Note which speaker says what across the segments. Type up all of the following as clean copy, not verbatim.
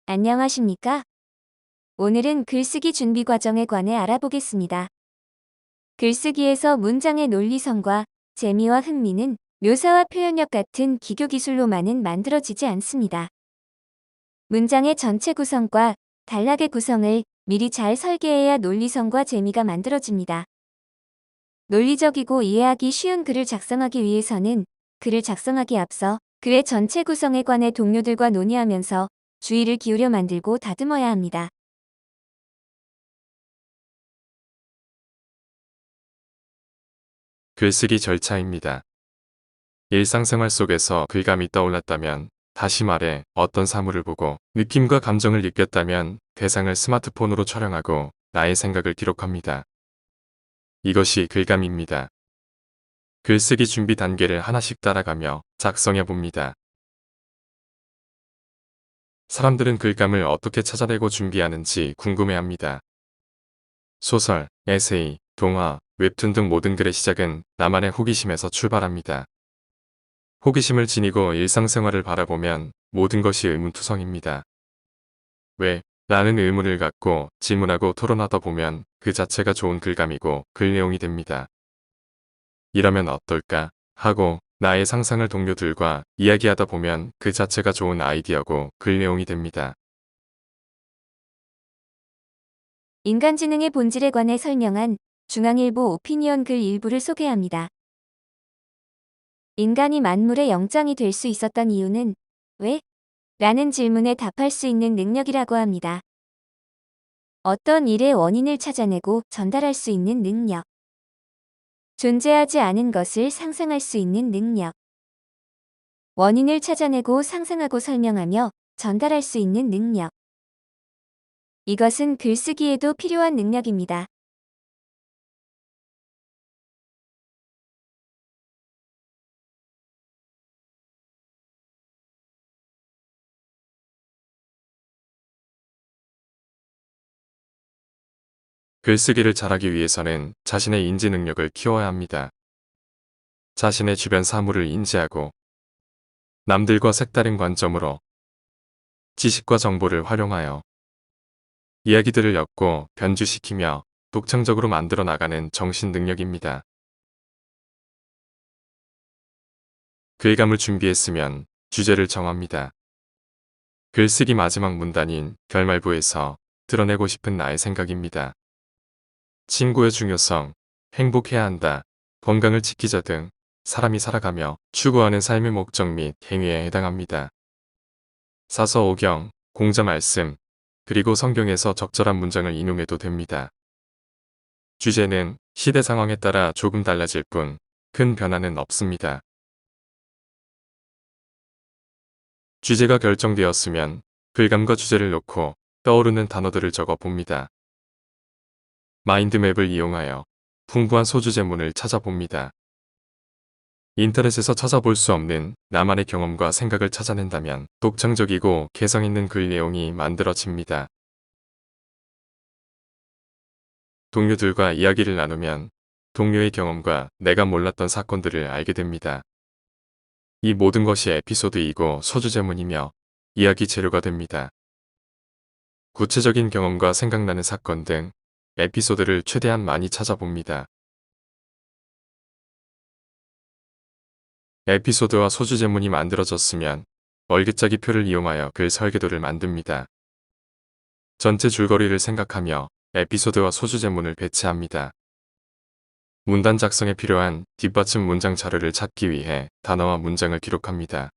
Speaker 1: 안녕하십니까? 오늘은 글쓰기 준비 과정에 관해 알아보겠습니다. 글쓰기에서 문장의 논리성과 재미와 흥미는 묘사와 표현력 같은 기교 기술로만은 만들어지지 않습니다. 문장의 전체 구성과 단락의 구성을 미리 잘 설계해야 논리성과 재미가 만들어집니다. 논리적이고 이해하기 쉬운 글을 작성하기 위해서는 글을 작성하기 앞서 글의 전체 구성에 관해 동료들과 논의하면서 주의를 기울여 만들고 다듬어야 합니다.
Speaker 2: 글쓰기 절차입니다. 일상생활 속에서 글감이 떠올랐다면, 다시 말해 어떤 사물을 보고 느낌과 감정을 느꼈다면 대상을 스마트폰으로 촬영하고 나의 생각을 기록합니다. 이것이 글감입니다. 글쓰기 준비 단계를 하나씩 따라가며 작성해 봅니다. 사람들은 글감을 어떻게 찾아내고 준비하는지 궁금해합니다. 소설, 에세이, 동화, 웹툰 등 모든 글의 시작은 나만의 호기심에서 출발합니다. 호기심을 지니고 일상생활을 바라보면 모든 것이 의문투성입니다. 왜? 라는 의문을 갖고 질문하고 토론하다 보면 그 자체가 좋은 글감이고 글 내용이 됩니다. 이러면 어떨까? 하고 나의 상상을 동료들과 이야기하다 보면 그 자체가 좋은 아이디어고 글 내용이 됩니다.
Speaker 1: 인간지능의 본질에 관해 설명한 중앙일보 오피니언 글 일부를 소개합니다. 인간이 만물의 영장이 될 수 있었던 이유는 왜? 라는 질문에 답할 수 있는 능력이라고 합니다. 어떤 일의 원인을 찾아내고 전달할 수 있는 능력. 존재하지 않은 것을 상상할 수 있는 능력. 원인을 찾아내고 상상하고 설명하며 전달할 수 있는 능력. 이것은 글쓰기에도 필요한 능력입니다.
Speaker 2: 글쓰기를 잘하기 위해서는 자신의 인지 능력을 키워야 합니다. 자신의 주변 사물을 인지하고 남들과 색다른 관점으로 지식과 정보를 활용하여 이야기들을 엮고 변주시키며 독창적으로 만들어 나가는 정신 능력입니다. 글감을 준비했으면 주제를 정합니다. 글쓰기 마지막 문단인 결말부에서 드러내고 싶은 나의 생각입니다. 친구의 중요성, 행복해야 한다, 건강을 지키자 등 사람이 살아가며 추구하는 삶의 목적 및 행위에 해당합니다. 사서 오경, 공자 말씀, 그리고 성경에서 적절한 문장을 인용해도 됩니다. 주제는 시대 상황에 따라 조금 달라질 뿐 큰 변화는 없습니다. 주제가 결정되었으면 글감과 주제를 놓고 떠오르는 단어들을 적어 봅니다. 마인드맵을 이용하여 풍부한 소주제문을 찾아봅니다. 인터넷에서 찾아볼 수 없는 나만의 경험과 생각을 찾아낸다면 독창적이고 개성 있는 글 내용이 만들어집니다. 동료들과 이야기를 나누면 동료의 경험과 내가 몰랐던 사건들을 알게 됩니다. 이 모든 것이 에피소드이고 소주제문이며 이야기 재료가 됩니다. 구체적인 경험과 생각나는 사건 등 에피소드를 최대한 많이 찾아봅니다. 에피소드와 소주제문이 만들어졌으면 월계짜기 표를 이용하여 글 설계도를 만듭니다. 전체 줄거리를 생각하며 에피소드와 소주제문을 배치합니다. 문단 작성에 필요한 뒷받침 문장 자료를 찾기 위해 단어와 문장을 기록합니다.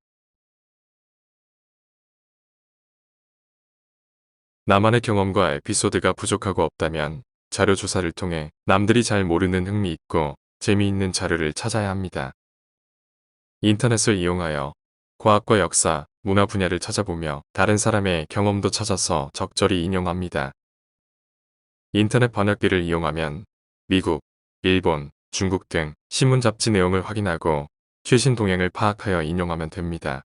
Speaker 2: 나만의 경험과 에피소드가 부족하고 없다면 자료 조사를 통해 남들이 잘 모르는 흥미있고 재미있는 자료를 찾아야 합니다. 인터넷을 이용하여 과학과 역사, 문화 분야를 찾아보며 다른 사람의 경험도 찾아서 적절히 인용합니다. 인터넷 번역기를 이용하면 미국, 일본, 중국 등 신문 잡지 내용을 확인하고 최신 동향을 파악하여 인용하면 됩니다.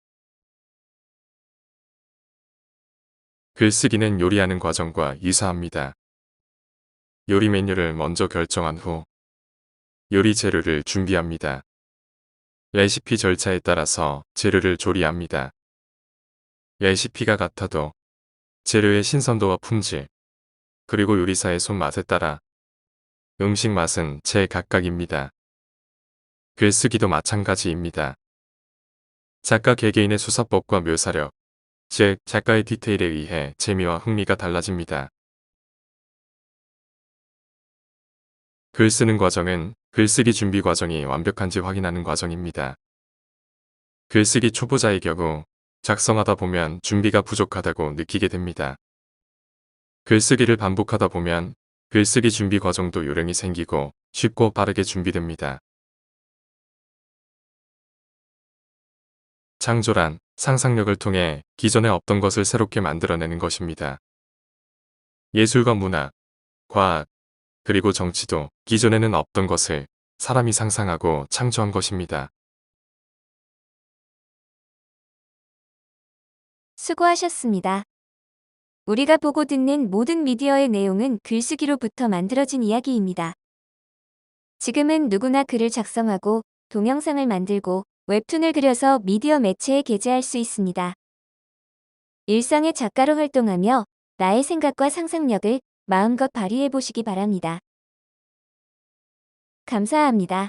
Speaker 2: 글쓰기는 요리하는 과정과 유사합니다. 요리 메뉴를 먼저 결정한 후 요리 재료를 준비합니다. 레시피 절차에 따라서 재료를 조리합니다. 레시피가 같아도 재료의 신선도와 품질, 그리고 요리사의 손맛에 따라 음식 맛은 제각각입니다. 글쓰기도 마찬가지입니다. 작가 개개인의 수사법과 묘사력, 즉 작가의 디테일에 의해 재미와 흥미가 달라집니다. 글 쓰는 과정은 글쓰기 준비 과정이 완벽한지 확인하는 과정입니다. 글쓰기 초보자의 경우 작성하다 보면 준비가 부족하다고 느끼게 됩니다. 글쓰기를 반복하다 보면 글쓰기 준비 과정도 요령이 생기고 쉽고 빠르게 준비됩니다. 창조란 상상력을 통해 기존에 없던 것을 새롭게 만들어내는 것입니다. 예술과 문학, 과학, 그리고 정치도 기존에는 없던 것을 사람이 상상하고 창조한 것입니다.
Speaker 1: 수고하셨습니다. 우리가 보고 듣는 모든 미디어의 내용은 글쓰기로부터 만들어진 이야기입니다. 지금은 누구나 글을 작성하고 동영상을 만들고 웹툰을 그려서 미디어 매체에 게재할 수 있습니다. 일상의 작가로 활동하며 나의 생각과 상상력을 마음껏 발휘해 보시기 바랍니다. 감사합니다.